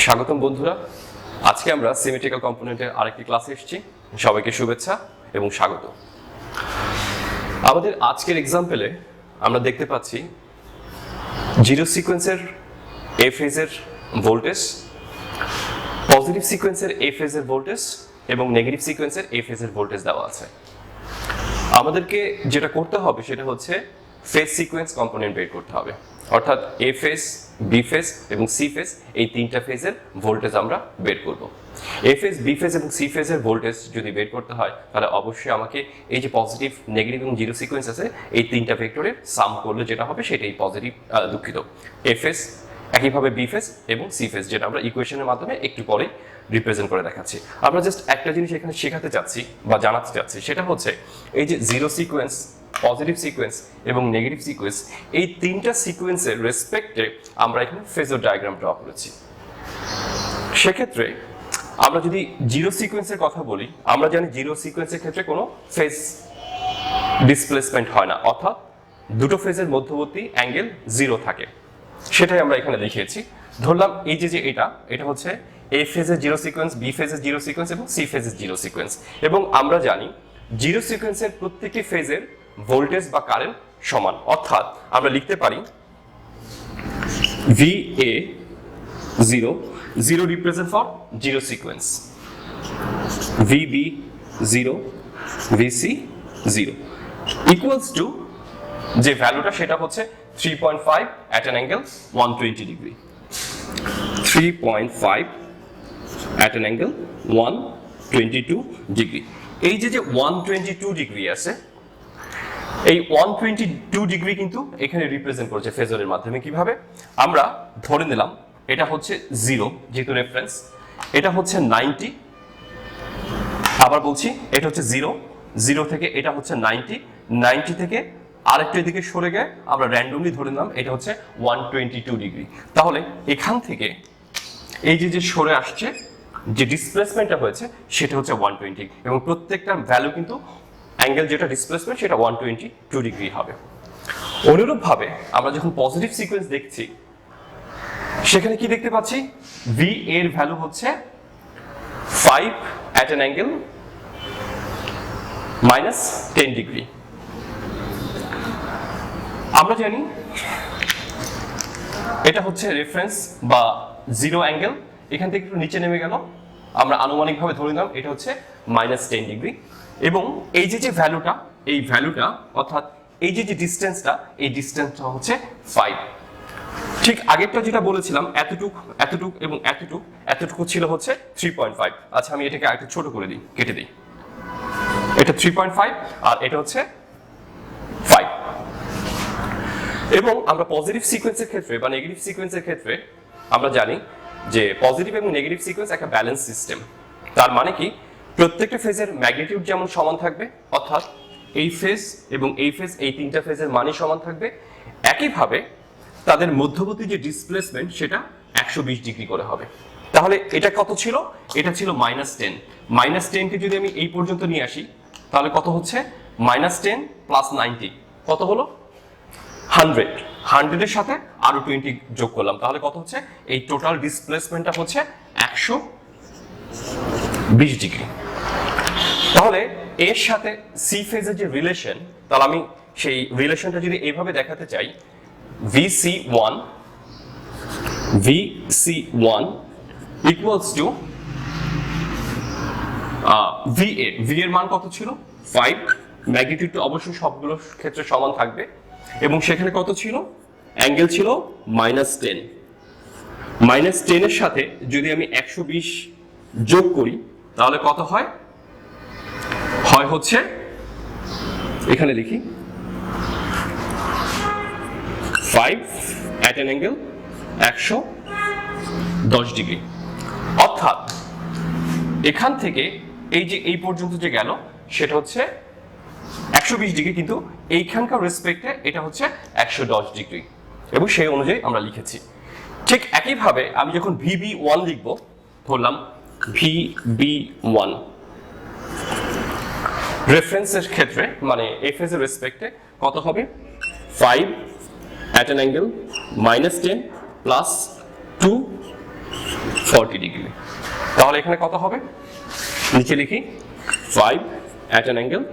স্বাগতম বন্ধুরা, আজকে আমরা সিমেট্রিক্যাল কম্পোনেন্টের আরেকটি ক্লাসে এসেছি। সবাইকে শুভেচ্ছা এবং স্বাগত। আমাদের আজকের এক্সাম্পলে আমরা দেখতে পাচ্ছি জিরো সিকোয়েন্সের এ ফেজের ভোল্টেজ, পজিটিভ সিকোয়েন্সের এ ফেজের ভোল্টেজ এবং নেগেটিভ সিকোয়েন্সের এ ফেজের ভোল্টেজ দেওয়া আছে। আমাদেরকে যেটা করতে হবে সেটা হচ্ছে ফেজ সিকোয়েন্স কম্পোনেন্ট বের করতে হবে, অর্থাৎ এ ফেজ, বি ফেজ এবং সি ফেজ, এই তিনটা ফেজের ভোল্টেজ আমরা বের করব। এ ফেজ, বি ফেজ এবং সি ফেজের ভোল্টেজ যদি বের করতে হয় তাহলে অবশ্যই আমাকে এই যে পজিটিভ, নেগেটিভ এবং জিরো সিকোয়েন্স আছে এই তিনটা ভেক্টরের সাম করলে যেটা হবে সেটাই পজিটিভ, এ ফেজ, একইভাবে বি ফেজ এবং সি ফেজ, যেটা আমরা ইকুয়েশনের মাধ্যমে একটু পরে রিপ্রেজেন্ট করে দেখাচ্ছি। আমরা জাস্ট একটা জিনিস এখানে শেখাতে চাচ্ছি বা জানাতে চাচ্ছি, সেটা হচ্ছে এই যে জিরো সিকোয়েন্স, পজিটিভ সিকোয়েন্স এবং নেগেটিভ সিকোয়েন্স, এই তিনটা সিকোয়েন্সের রেসপেক্টে আমরা এখানে ফেজর ডায়াগ্রাম ড্র করেছি। সেক্ষেত্রে আমরা যদি জিরো সিকোয়েন্সের কথা বলি, আমরা জানি জিরো সিকোয়েন্সের ক্ষেত্রে কোনো ফেজ ডিসপ্লেসমেন্ট হয় না, অর্থাৎ দুটো ফেজের মধ্যবর্তী অ্যাঙ্গেল জিরো থাকে। সেটাই আমরা এখানে দেখিয়েছি। ধরলাম এই যে এটা হচ্ছে এ ফেজের জিরো সিকোয়েন্স, বি ফেজের জিরো সিকোয়েন্স এবং সি ফেজের জিরো সিকোয়েন্স, এবং আমরা জানি জিরো সিকোয়েন্সের প্রত্যেকটি ফেজের ভোল্টেজ বা কারেন্ট সমান, অর্থাৎ আমরা লিখতে পারি V A zero, zero represent for zero sequence, V B zero, V C zero, equals to যে ভ্যালুটা সেটা হচ্ছে 3.5 at an angle 120 degree, 3.5 at an angle 122 degree। এই যে 122 ডিগ্রি আছে, এই 122 ডিগ্রি কিন্তু এখানে রিপ্রেজেন্ট করছে ফেজরের মাধ্যমে। কিভাবে? আমরা ধরে নিলাম এটা হচ্ছে 0 যেহেতু রেফারেন্স, এটা হচ্ছে 90, আবার বলছি এটা হচ্ছে 0 থেকে এটা হচ্ছে 90 থেকে আরেকটা দিকে সরে গিয়ে আমরা র্যান্ডমলি ধরে নিলাম এটা হচ্ছে 122 ডিগ্রি। তাহলে এখান থেকে এই যে সরে আসছে যে ডিসপ্লেসমেন্টটা হয়েছে সেটা হচ্ছে 120, এবং প্রত্যেকটা ভ্যালু কিন্তু অ্যাঙ্গেল যেটা ডিসপ্লেসমেন্ট সেটা 122 ডিগ্রি হবে। অনুরূপভাবে আমরা যখন পজিটিভ সিকোয়েন্স দেখছি সেখানে কি দেখতে পাচ্ছি, ভি এর ভ্যালু হচ্ছে 5 at an angle -10 ডিগ্রি। আমরা জানি এটা হচ্ছে রেফারেন্স বা জিরো অ্যাঙ্গেল, এখান থেকে একটু নিচে নেমে গেল, আমরা আনুমানিকভাবে ধরে নিলাম এটা হচ্ছে -10 ডিগ্রি, এবং এই যে ভ্যালুটা, এই ভ্যালুটা অর্থাৎ এই যে ডিসটেন্সটা, এই ডিসটেন্সটা হচ্ছে 5। ঠিক আগেরটা যেটা বলেছিলাম এতটুক এবং এতটুকু ছিল হচ্ছে 3.5। আচ্ছা, আমি এটাকে আরেকটু ছোট করে দিই, কেটে দিই, এটা 3.5 আর এটা হচ্ছে 5। এবং আমরা পজিটিভ সিকোয়েন্সের ক্ষেত্রে বা নেগেটিভ সিকোয়েন্সের ক্ষেত্রে আমরা জানি যে পজিটিভ এবং নেগেটিভ সিকোয়েন্স একটা ব্যালেন্স সিস্টেম। তার মানে কি, প্রত্যেকটা ফেজের ম্যাগনিটিউড যেমন সমান থাকবে, অর্থাৎ এই ফেজ এবং এই ফেজ, এই তিনটা ফেজের মানই সমান থাকবে, একইভাবে তাদের মধ্যবর্তী যে ডিসপ্লেসমেন্ট সেটা 120 ডিগ্রি করে হবে। তাহলে এটা কত ছিল? এটা ছিল -10। -10কে যদি আমি এই পর্যন্ত নিয়ে আসি তাহলে কত হচ্ছে? -10 + 90 কত হলো? 100 এর সাথে আরো 20 যোগ করলাম, তাহলে কত হচ্ছে? এই টোটাল ডিসপ্লেসমেন্টটা হচ্ছে 120 ডিগ্রি। তাহলে এর সাথে সি ফেজের যে রিলেশন, তাহলে আমি সেই রিলেশনটা যদি এইভাবে দেখাতে চাই, VC1 equals to VA। V এর মান কত ছিল? 5। ম্যাগনিটিউডটা অবশ্যই সবগুলো ক্ষেত্রে সমান থাকবে, এবং সেখানে কত ছিল? অ্যাঙ্গেল ছিল -10। -10 এর সাথে যদি আমি 120 যোগ করি তাহলে কত হয়? হচ্ছে, এখানে লিখি 5 at an angle 110 ডিগ্রি। অর্থাৎ এখান থেকে এই যে এই পর্যন্ত যে গেল সেটা হচ্ছে 120 ডিগ্রি, কিন্তু এইখানকার রেসপেক্টে এটা হচ্ছে 110 ডিগ্রি, এবং সেই অনুযায়ী আমরা লিখেছি। ঠিক একইভাবে আমি যখন VB1 লিখব, ধরলাম VB1 রেফারেন্সের ক্ষেত্রে মানে এ ফেজের রেসপেক্টে কত হবে? 5 at an angle -10 + 2 40 ডিগ্রি। তাহলে এখানে কত হবে, নিচে লিখি 5 at an angle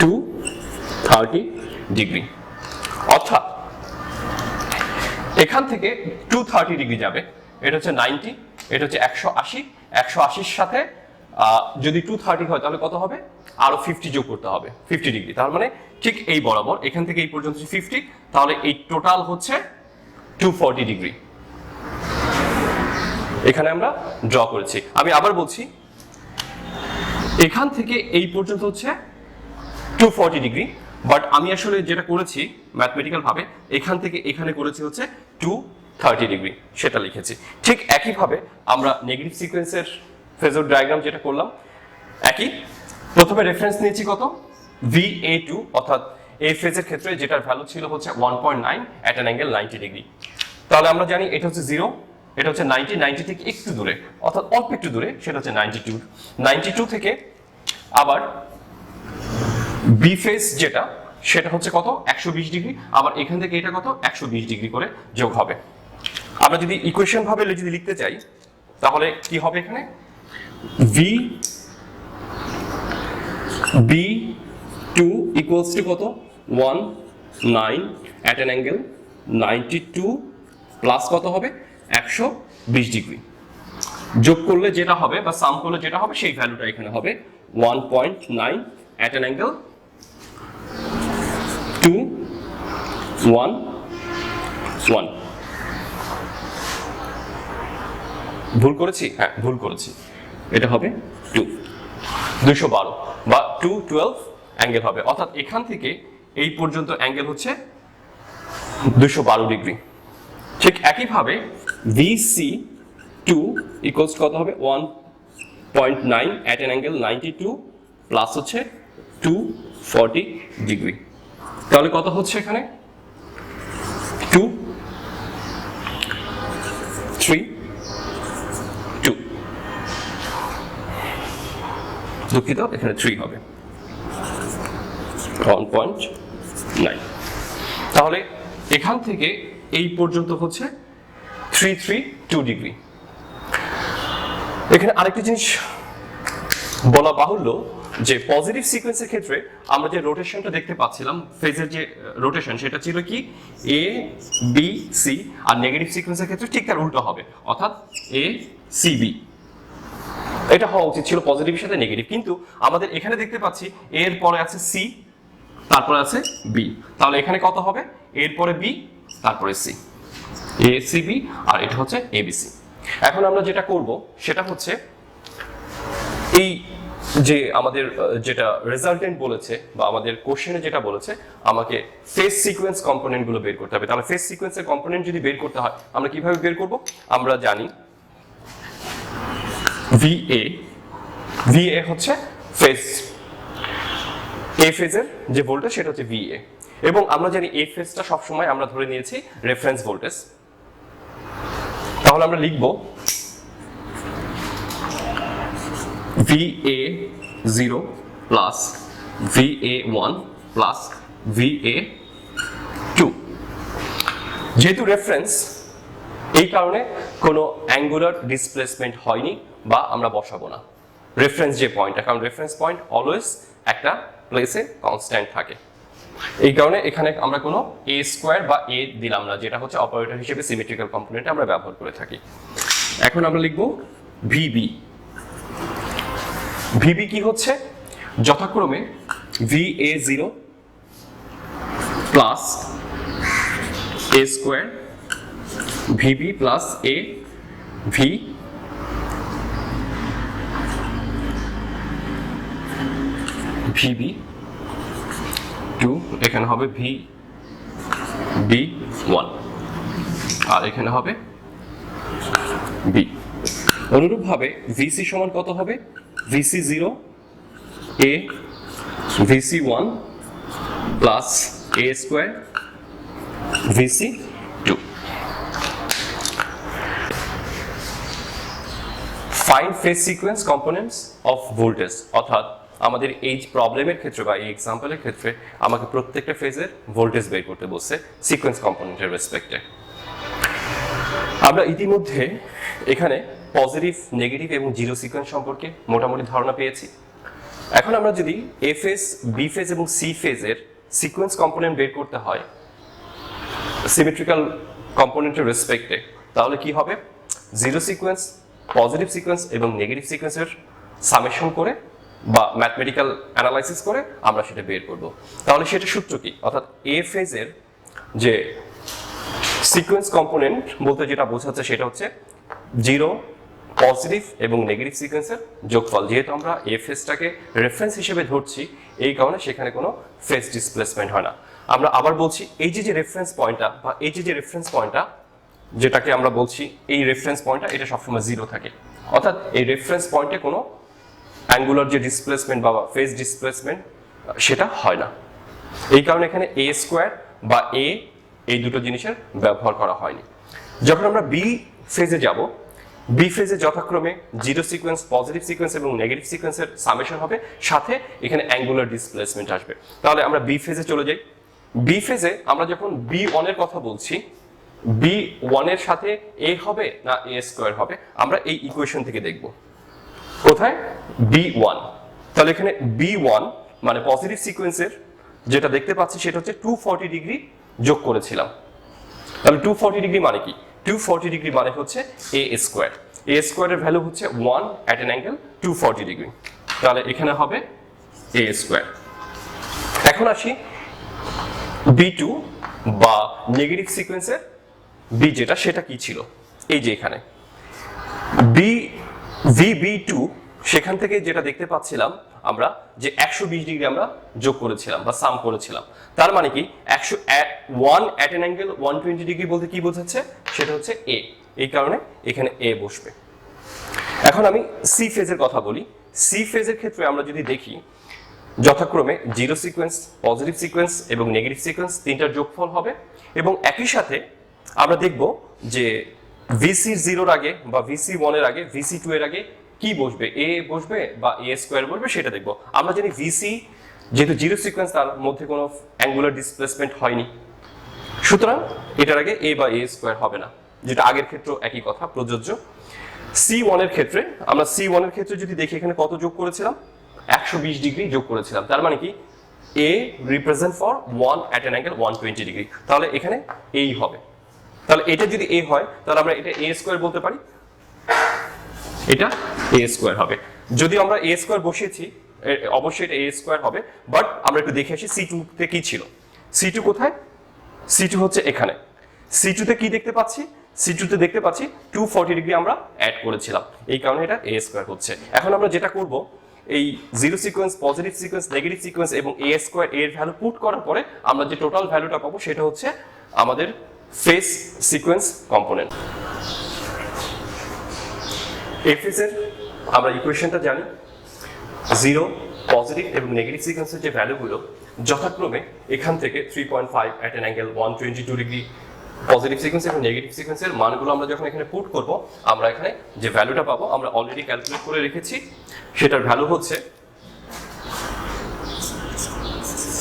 230 ডিগ্রি। অর্থাৎ এখান থেকে 230 ডিগ্রি যাবে, এটা হচ্ছে 90, এটা হচ্ছে 180, 180-র সাথে যদি 230 হয় তাহলে কত হবে, আরো 50 যোগ করতে হবে, 50 ডিগ্রি। তার মানে ঠিক এই বরাবর এখান থেকে এই পর্যন্ত 50, তাহলে এই টোটাল হচ্ছে 240 ডিগ্রি। এখানে আমরা ড্র করেছি। আমি আবার বলছি, এখান থেকে এই পর্যন্ত হচ্ছে 240 ডিগ্রি, বাট আমি আসলে যেটা করেছি ম্যাথমেটিক্যাল ভাবে এখান থেকে এখানে করেছি হচ্ছে 230 ডিগ্রি, সেটা লিখেছি। ঠিক একইভাবে আমরা নেগেটিভ সিকোয়েন্সের ফেজর ডায়াগ্রাম যেটা করলাম, একই প্রথমে রেফারেন্স নিয়েছি কত, VA2, অর্থাৎ এই ফেজের ক্ষেত্রে যেটার ভ্যালু ছিল হচ্ছে 1.9 at an angle 90 ডিগ্রি। তাহলে আমরা জানি এটা হচ্ছে 0, এটা হচ্ছে 90, 90 থেকে একটু দূরে, অর্থাৎ অল্প একটু দূরে, সেটা হচ্ছে 92। 92 থেকে আবার বি ফেজ যেটা, সেটা হচ্ছে কত, 120 ডিগ্রি। আবার এখান থেকে এটা কত, 120 ডিগ্রি করে যোগ হবে। আমরা যদি ইকুয়েশন ভাবে যদি লিখতে চাই তাহলে কি হবে, এখানে VB2 ইকুয়ালস টু কত, 19 at an angle 92 প্লাস কত হবে, 120 ডিগ্রি। যোগ করলে যেটা হবে বা সাম করলে যেটা হবে সেই ভ্যালুটা এখানে হবে 1.9 at an angle 211। ভুল করেছি? হ্যাঁ, ভুল করেছি। এটা হবে 212 বা 212 অ্যাঙ্গেল হবে। অর্থাৎ এখান থেকে এই পর্যন্ত অ্যাঙ্গেল হচ্ছে 212 ডিগ্রি। ঠিক একইভাবে VC2 ইকুয়ালস কত হবে, 1.9 at an angle 92 প্লাস হচ্ছে 240 ডিগ্রি। তাহলে কত হচ্ছে এখানে, 2 3 2, দুঃখিত, এখানে 3 হবে, 1.9। তাহলে এখান থেকে এই পর্যন্ত হচ্ছে 332 ডিগ্রি। এখানে আরেকটি জিনিস বলা বাহুল্য যে পজিটিভ সিকোয়েন্সের ক্ষেত্রে আমরা যে রোটেশনটা দেখতে পাচ্ছিলাম, ফেজের যে রোটেশন, সেটা ছিল কি A B C, আর নেগেটিভ সিকোয়েন্সের ক্ষেত্রে ঠিক তার উল্টো হবে, অর্থাৎ A C B। এটা হওয়া উচিত ছিল পজিটিভের সাথে নেগেটিভ, কিন্তু আমাদের এখানে দেখতে পাচ্ছি A এর পরে আছে C, তারপরে আছে B। তাহলে এখানে কত হবে, A এর পরে B, তারপরে C, A C B, আর এটা হচ্ছে ABC। এখন আমরা যেটা করব সেটা হচ্ছে এই যে আমাদের যেটা রেজাল্টেন্ট বলেছে বা আমাদের কোশ্চেনে যেটা বলেছে, আমাকে ফেজ সিকোয়েন্স কম্পোনেন্ট গুলো বের করতে হবে। তাহলে ফেজ সিকোয়েন্সের কম্পোনেন্ট যদি বের করতে হয় আমরা কিভাবে বের করব, আমরা জানি VA হচ্ছে ফেজ, A ফেজের যে ভোল্টেজ সেটা হচ্ছে VA, এবং আমরা জানি A ফেজটা সবসময় আমরা ধরে নিয়েছি রেফারেন্স ভোল্টেজ। তাহলে আমরা লিখব VA0 plus VA1 plus VA2। যেহেতু রেফারেন্স, এই কারণে কোনো অ্যাঙ্গুলার ডিসপ্লেসমেন্ট হয়নি বা আমরা বসাবো না রেফারেন্স যে পয়েন্টটা, কারণ রেফারেন্স পয়েন্ট অলওয়েজ একটা প্লেসে কনস্ট্যান্ট থাকে। এই কারণে এখানে আমরা কোনো A স্কোয়ার বা A দিলাম না, যেটা হচ্ছে অপারেটর হিসেবে সিমেট্রিক্যাল কম্পোনেন্ট আমরা ব্যবহার করে থাকি। এখন আমরা লিখব VB কি হচ্ছে, যথাক্রমে VA0 plus A square VB plus A VB2, এখানে হবে VB1, আর এখানে হবে B। অনুরূপভাবে VC সমান কত হবে, VC0 A VC1 plus A square VC2। Find phase sequence components of voltage, অর্থাৎ আমাদের এই প্রবলেমের ক্ষেত্রে বা এই এক্সাম্পলের ক্ষেত্রে আমাকে প্রত্যেকটা ফেজের ভোল্টেজ বের করতে বলছে সিকোয়েন্স কম্পোনেন্টের রেসপেক্টে। আমরা ইতিমধ্যে এখানে পজিটিভ, নেগেটিভ এবং জিরো সিকোয়েন্স সম্পর্কে মোটামুটি ধারণা পেয়েছি। এখন আমরা যদি এ ফেজ, বি ফেজ এবং সি ফেজের সিকোয়েন্স কম্পোনেন্ট বের করতে হয় সিমেট্রিক্যাল কম্পোনেন্টের রেসপেক্টে, তাহলে কি হবে? জিরো সিকোয়েন্স, পজিটিভ সিকোয়েন্স এবং নেগেটিভ সিকোয়েন্সের সামেশন করে বা ম্যাথমেটিক্যাল অ্যানালাইসিস করে আমরা সেটা বের করব। তাহলে সেটা সূত্র কি? অর্থাৎ এ ফেজের যে সিকোয়েন্স কম্পোনেন্ট বলতে যেটা বোঝাচ্ছে সেটা হচ্ছে জিরো, পজিটিভ এবং নেগেটিভ সিকোয়েন্সের যোগফল। যেহেতু আমরা এ ফেজটাকে রেফারেন্স হিসেবে ধরছি, এই কারণে সেখানে কোনো ফেজ ডিসপ্লেসমেন্ট হয় না। আমরা আবার বলছি, এই যে রেফারেন্স পয়েন্টটা বা এই যে রেফারেন্স পয়েন্টটা যেটাকে আমরা বলছি এই রেফারেন্স পয়েন্টটা, এটা সবসময় জিরো থাকে। অর্থাৎ এই রেফারেন্স পয়েন্টে কোনো অ্যাঙ্গুলার যে ডিসপ্লেসমেন্ট বা ফেজ ডিসপ্লেসমেন্ট সেটা হয় না। এই কারণে এখানে এ স্কোয়ার বা এ, এই দুটো জিনিসের ব্যবহার করা হয়নি। যখন আমরা বি ফেজে যাব, বি ফেজে যথাক্রমে জিরো সিকোয়েন্স, পজিটিভ সিকোয়েন্স এবং নেগেটিভ সিকোয়েন্সের সামেশন হবে, সাথে এখানে অ্যাঙ্গুলার ডিসপ্লেসমেন্ট আসবে। তাহলে আমরা বি ফেজে চলে যাই। বি ফেজে আমরা যখন বি ওয়ানের কথা বলছি, বি ওয়ানের সাথে এ হবে না এ স্কোয়ার হবে, আমরা এই ইকুয়েশন থেকে দেখব। কোথায়? B one. তাহলে এখানে বি ওয়ান মানে পজিটিভ সিকোয়েন্সের যেটা দেখতে পাচ্ছি সেটা হচ্ছে 240 ডিগ্রি যোগ করেছিলাম। তাহলে 240 ডিগ্রি মানে কি? 240 ডিগ্রি মানে হচ্ছে এ স্কোয়ার। এ স্কোয়ারের ভ্যালু হচ্ছে 1 অ্যাট অ্যান অ্যাঙ্গেল 240 ডিগ্রি। তাহলে এখানে হবে এ স্কোয়ার। এখন আসি বি টু বা নেগেটিভ সিকোয়েন্সের বি যেটা, সেটা কি ছিল? এই যে এখানে বি টু, সেখান থেকে যেটা দেখতে পাচ্ছিলাম আমরা যে 120 ডিগ্রি আমরা যোগ করেছিলাম বা সাম করেছিলাম। তার মানে কি 1 অ্যাট অ্যান অ্যাঙ্গেল 120 ডিগ্রি বলতে কি বোঝাচ্ছে? সেটা হচ্ছে এ। এই কারণে এখানে এ বসবে। এখন আমি সি ফেজের কথা বলি। সি ফেজের ক্ষেত্রে আমরা যদি দেখি, যথাক্রমে জিরো সিকোয়েন্স, পজিটিভ সিকোয়েন্স এবং নেগেটিভ সিকোয়েন্স তিনটার যোগফল হবে, এবং একই সাথে আমরা দেখব যে ভিসি জিরোর আগে বা ভিসি ওয়ানের আগে, ভিসি টু এর আগে কি বসবে? এ বসবে বা এ স্কোয়ার বসবে, সেটা দেখব। আমরা জানি ভিসি যেহেতু জিরো সিকোয়েন্স, তার মধ্যে কোনো অ্যাঙ্গুলার ডিসপ্লেসমেন্ট হয়নি, সুতরাং এটার আগে এ বা এ স্কোয়ার হবে না, যেটা আগের ক্ষেত্রেও একই কথা প্রযোজ্য। সি ওয়ানের ক্ষেত্রে আমরা সি ওয়ানের ক্ষেত্রে যদি দেখি, এখানে কত যোগ করেছিলাম? 120 ডিগ্রি যোগ করেছিলাম। তার মানে কি a represent for 1 at an angle 120 degree. তাহলে এখানে এই হবে। তাহলে এটা যদি এ হয়, তাহলে আমরা এটা এ স্কোয়ার বলতে পারি, এটা এ স্কোয়ার হবে। যদি আমরা এ স্কোয়ার বসিয়েছি, অবশ্যই এটা এ স্কোয়ার হবে। বাট আমরা একটু দেখে আসি সি টু তে কি ছিল। সি টু কোথায়? সি টু হচ্ছে এখানে। সি টু তে কি দেখতে পাচ্ছি? সি টু তে দেখতে পাচ্ছি 240 ডিগ্রি আমরা অ্যাড করেছিলাম, এই কারণে এটা এ স্কোয়ার হচ্ছে। এখন আমরা যেটা করব, এই zero sequence, positive sequence, negative sequence এবং এ স্কোয়ার এর ভ্যালু পুট করার পরে আমরা যে টোটাল ভ্যালুটা পাবো সেটা হচ্ছে আমাদের ফেজ সিকোয়েন্স কম্পোনেন্ট। এ ফেজের আমরা ইকুয়েশনটা জানি, জিরো, পজিটিভ এবং নেগেটিভ সিকোয়েন্সের যে ভ্যালুগুলো যথাক্রমে এখান থেকে 3.5 at an angle 122 degree positive sequence এবং নেগেটিভ সিকোয়েন্সের মানগুলো আমরা যখন এখানে পুট করব, আমরা এখানে যে ভ্যালুটা পাবো আমরা অলরেডি ক্যালকুলেট করে রেখেছি। সেটার ভ্যালু হচ্ছে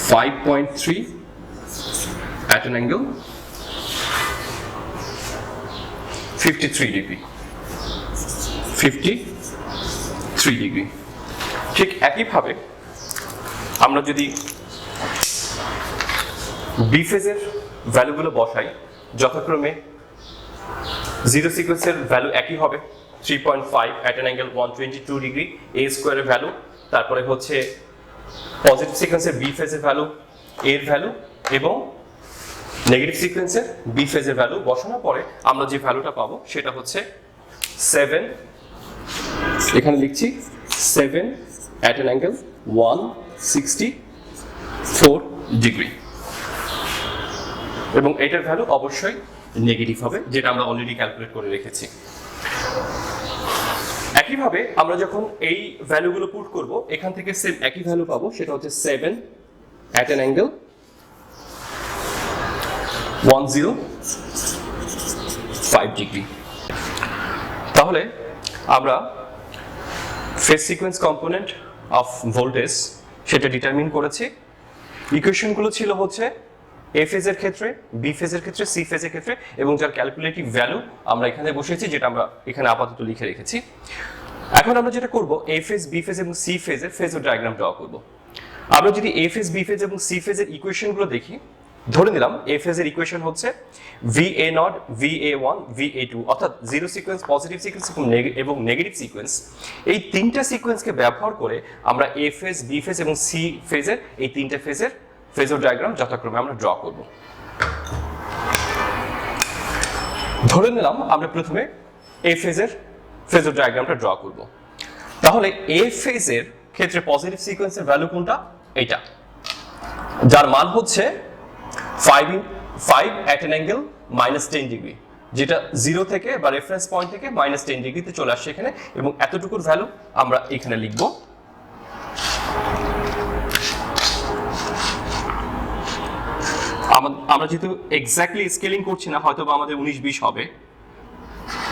5.3 at an angle 53 degree. 53 degree. ঠিক একইভাবে আমরা যদি বি ফেজের ভ্যালুগুলো বসাই, যথাক্রমে জিরো সিকোয়েন্সের ভ্যালু একই হবে 3.5 অ্যাট অ্যান অ্যাঙ্গেল 122 ডিগ্রি এ স্কোয়ারের ভ্যালু, তারপরে হচ্ছে পজিটিভ সিকোয়েন্সের বি ফেজের ভ্যালু এর ভ্যালু, এবং নেগেটিভ সিকোয়েন্সের বি ফেজের ভ্যালু বসানোর পরে আমরা যে ভ্যালুটা পাবো সেটা হচ্ছে 7, এখানে লিখছি 7 অ্যাট অ্যান অ্যাঙ্গেল 164 ডিগ্রি, এবং এটার ভ্যালু অবশ্যই নেগেটিভ হবে, যেটা আমরা অলরেডি ক্যালকুলেট করে রেখেছি। একইভাবে আমরা যখন এই ভ্যালুগুলো পুট করব, এখান থেকে সেম একই ভ্যালু পাবো, সেটা হচ্ছে 7 অ্যাট অ্যান অ্যাঙ্গেল 105 ডিগ্রি। তাহলে আমরা phase sequence component of voltage সেটা ডিটারমিন করেছি। ইকুয়েশনগুলো ছিল হচ্ছে এ ফেজের ক্ষেত্রে, বি ফেজের ক্ষেত্রে, সি ফেজের ক্ষেত্রে, এবং যার ক্যালকুলেটিভ ভ্যালু আমরা এখানে বসিয়েছি, যেটা আমরা এখানে আপাতত লিখে রেখেছি। এখন আমরা যেটা করব, এ ফেজ, বি ফেজ এবং সি ফেজের ফেজর ডায়াগ্রাম ড্র করব। আমরা যদি এ ফেজ, বি ফেজ এবং সি ফেজের ইকুয়েশনগুলো দেখি, ধরে নিলাম এ ফেজের ইকুয়েশন হচ্ছে VA0, VA1, VA2, অর্থাৎ জিরো সিকোয়েন্স, পজিটিভ সিকোয়েন্স এবং নেগেটিভ সিকোয়েন্স। এই তিনটা সিকোয়েন্সকে ব্যবহার করে আমরা এ ফেজ, বি ফেজ এবং সি ফেজের এই তিনটা ফেজের ফেজর ডায়াগ্রাম যথাক্রমে আমরা ড্র করব। ধরে নিলাম আমরা প্রথমে এ ফেজের ফেজর ডায়াগ্রামটা ড্র করব। তাহলে এ ফেজের ক্ষেত্রে পজিটিভ সিকোয়েন্সের ভ্যালু কোনটা? এটা, যার মান হচ্ছে 5 at an angle -10 ডিগ্রি, যেটা 0 থেকে বা রেফারেন্স পয়েন্ট থেকে -10 ডিগ্রিতে চলে আসছে এখানে, এবং এতটুকুর ভ্যালু আমরা এখানে লিখব। আমরা যেহেতু এক্স্যাক্টলি স্কেলিং করছি না, হয়তো বা আমাদের 19-20 হবে,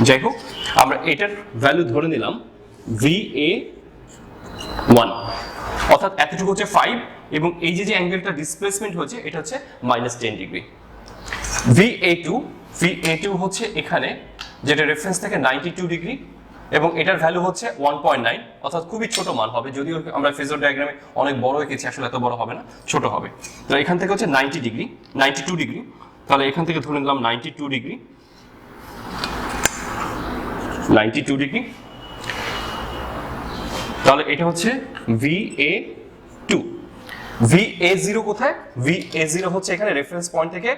যাই হোক আমরা এটার ভ্যালু ধরে নিলাম VA1, অর্থাৎ এতটুকু হচ্ছে 5, এবং এই যে অ্যাঙ্গেলটা ডিসপ্লেসমেন্ট হচ্ছে এটা হচ্ছে -10 ডিগ্রি। VA2 হচ্ছে এখানে, যেটা রেফারেন্স থেকে 92 ডিগ্রি, এবং এটার ভ্যালু হচ্ছে 1.9, অর্থাৎ খুবই ছোট মান হবে, যদিও আমরা ফেজর ডায়াগ্রামে অনেক বড় এঁকেছি, আসলে এত বড় হবে না, ছোট হবে। তো এখান থেকে হচ্ছে 92 ডিগ্রি, তাহলে এখান থেকে ধরে নিলাম 92 ডিগ্রি, তাহলে এটা হচ্ছে VA2। VA0 কোথায়? VA0 হচ্ছে এখানে রেফারেন্স পয়েন্ট থেকে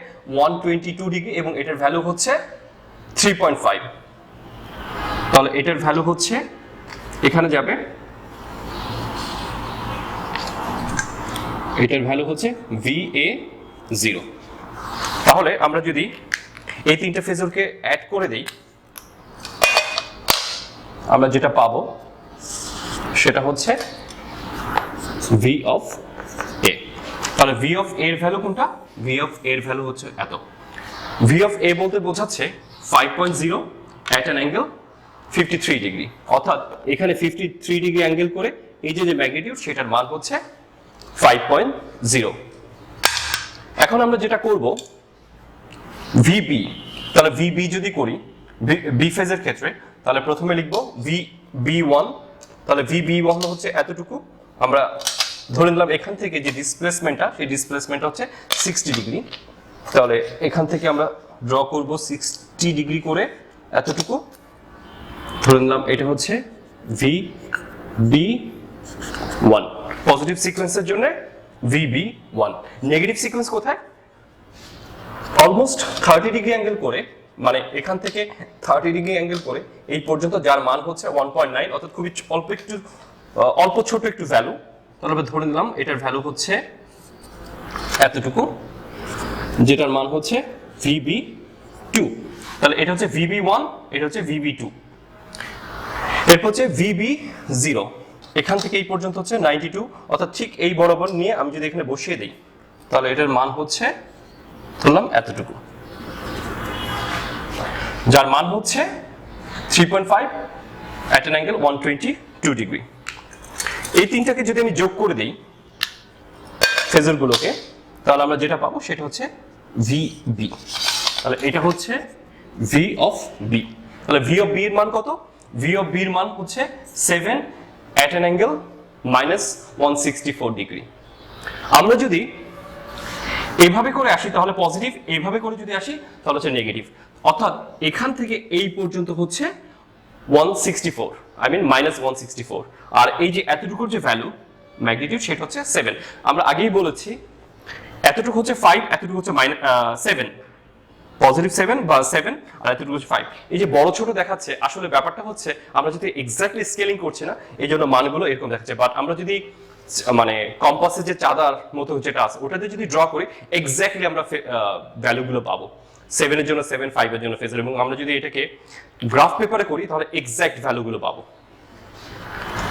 122 ডিগ্রি, এবং এটার ভ্যালু হচ্ছে 3.5, তাহলে এটার ভ্যালু হচ্ছে এখানে যাবে, এটার ভ্যালু হচ্ছে VA0। তাহলে আমরা যদি এই তিনটা ফেজরকে অ্যাড করে দেই, আমরা যেটা পাবো সেটা হচ্ছে V of A। তাহলে V of A এর ভ্যালু কোনটা? V of A এর ভ্যালু হচ্ছে এত। V of A বলতে বোঝাচ্ছে 5.0 at an angle 53 ডিগ্রি, অর্থাৎ এখানে 53 ডিগ্রি অ্যাঙ্গেল করে এই যে ম্যাগনিটিউড, সেটার মান হচ্ছে 5.0। এখন আমরা যেটা করব, VB, তাহলে VB যদি করি বি ফেজের ক্ষেত্রে, তাহলে প্রথমে লিখব VB1, তাহলে VB1 হচ্ছে এতটুকু, আমরা ধরে নিলাম এখান থেকে যে ডিসপ্লেসমেন্টটা, সেই ডিসপ্লেসমেন্ট হচ্ছে 60 ডিগ্রি, তাহলে এখান থেকে আমরা ড্র করব 60 ডিগ্রি করে এতটুকু, ধরে নিলাম এটা হচ্ছে VB1 পজিটিভ সিকোয়েন্সের জন্য VB1। নেগেটিভ সিকোয়েন্স কোথায়? অলমোস্ট 30 ডিগ্রি অ্যাঙ্গেল করে, মানে এখান থেকে 30 ডিগ্রি অ্যাঙ্গেল করে এই পর্যন্ত, যার মান হচ্ছে 1.9, অর্থাৎ খুবই অল্প ছোট একটু ভ্যালু। তাহলে আমরা ধরে নিলাম এটার ভ্যালু হচ্ছে এতটুকু, যেটার মান হচ্ছে VB2। তাহলে এটা হচ্ছে VB1, এটা হচ্ছে VB2। এরপর হচ্ছে VB0, এখান থেকে এই পর্যন্ত হচ্ছে 92, অর্থাৎ ঠিক এই বরাবর নিয়ে আমি যদি এখানে বসিয়ে দিই, তাহলে এটার মান হচ্ছে ধরলাম এতটুকু, যার মান হচ্ছে 3.5 at an angle 122 ডিগ্রি। এই তিনটাকে যদি আমি যোগ করে দিই ফেজরগুলোকে, তাহলে আমরা যেটা পাবো সেটা হচ্ছে VB। তাহলে এটা হচ্ছে V of B। তাহলে V of B এর মান কত? V of B এর মান হচ্ছে 7 at an angle -164 ডিগ্রি। আমরা যদি এইভাবে করে আসি তাহলে পজিটিভ, এইভাবে করে যদি আসি তাহলে হচ্ছে নেগেটিভ, অর্থাৎ এখান থেকে এই পর্যন্ত হচ্ছে 164, I mean -164, আর এই যে এতটুকুর যে ভ্যালু ম্যাগনিটিউড সেটা হচ্ছে 7। আমরা আগেই বলেছি এতটুকু হচ্ছে 5, এতটুকু হচ্ছে 7, পজিটিভ 7 বা 7, আর এতটুকু হচ্ছে 5। এই যে বড় ছোট দেখাচ্ছে, আসলে ব্যাপারটা হচ্ছে আমরা যদি এক্স্যাক্টলি স্কেলিং করছি না, এই জন্য মানগুলো এরকম দেখাচ্ছে। বাট আমরা যদি মানে কম্পাসের যে চাঁদার মতো যেটা আছে ওটাতে যদি ড্র করি, এক্স্যাক্টলি আমরা ভ্যালুগুলো পাবো। 7 এর জন্য 7, 5 এর জন্য ফেজার, এবং আমরা যদি এটাকে গ্রাফ পেপারে করি তাহলে এক্স্যাক্ট ভ্যালুগুলো পাবো।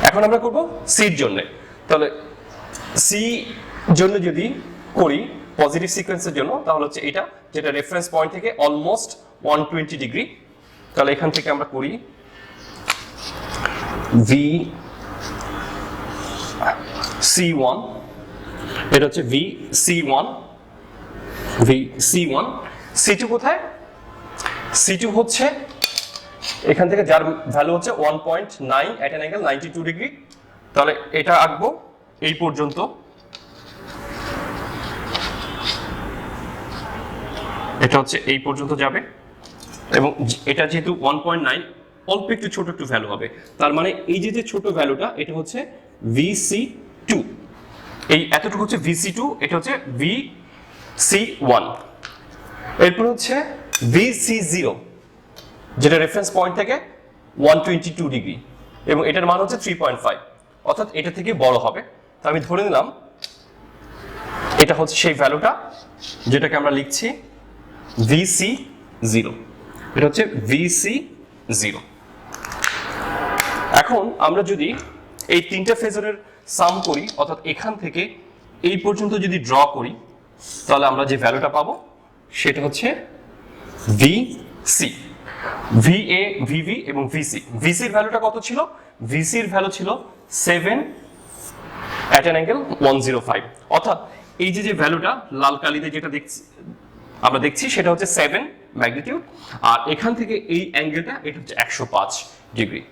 এখন আমরা করব সির জন্য। তাহলে সি জন্য যদি করি পজিটিভ সিকোয়েন্সের জন্য, তাহলে হচ্ছে এটা, যেটা রেফারেন্স পয়েন্ট থেকে অলমোস্ট 120 ডিগ্রি। তাহলে এখান থেকে আমরা করি VC1, এটা হচ্ছে VC1, VC1, C2 কোথায়? C2 হচ্ছে এখান থেকে যার ভ্যালু হচ্ছে 1.9 at an angle 92 ডিগ্রি। তাহলে এটা আঁকবো এই পর্যন্ত, এটা হচ্ছে এই পর্যন্ত যাবে এবং এটা যেহেতু 1.9 অল্প একটু ছোট একটু ভ্যালু হবে, তার মানে এই যে ছোট ভ্যালুটা এটা হচ্ছে VC2, এই এতটুকু হচ্ছে VC2, এটা হচ্ছে VC1। এরপর হচ্ছে VC0 যেটা রেফারেন্স পয়েন্ট থেকে 122 ডিগ্রি এবং এটার মান হচ্ছে 3.5, অর্থাৎ এটা থেকে বড় হবে। তো আমি ধরে নিলাম এটা হচ্ছে সেই ভ্যালুটা যেটাকে আমরা লিখছি VC0, এটা হচ্ছে VC0। এখন আমরা যদি এই তিনটা ফেজরের সাম করি, অর্থাৎ এখান থেকে এই পর্যন্ত যদি ড্র করি, তাহলে আমরা যে ভ্যালুটা পাবো সেটা হচ্ছে VC, VA, VV এবং VC। VC এর ভ্যালুটা কত ছিল? VC এর ভ্যালু ছিল 7 at an angle 105, অর্থাৎ এই যে ভ্যালুটা লাল কালিতে যেটা আমরা দেখছি সেটা হচ্ছে 7 ম্যাগনিটিউড, আর এখান থেকে এই অ্যাঙ্গেলটা এটা হচ্ছে 105 ডিগ্রি।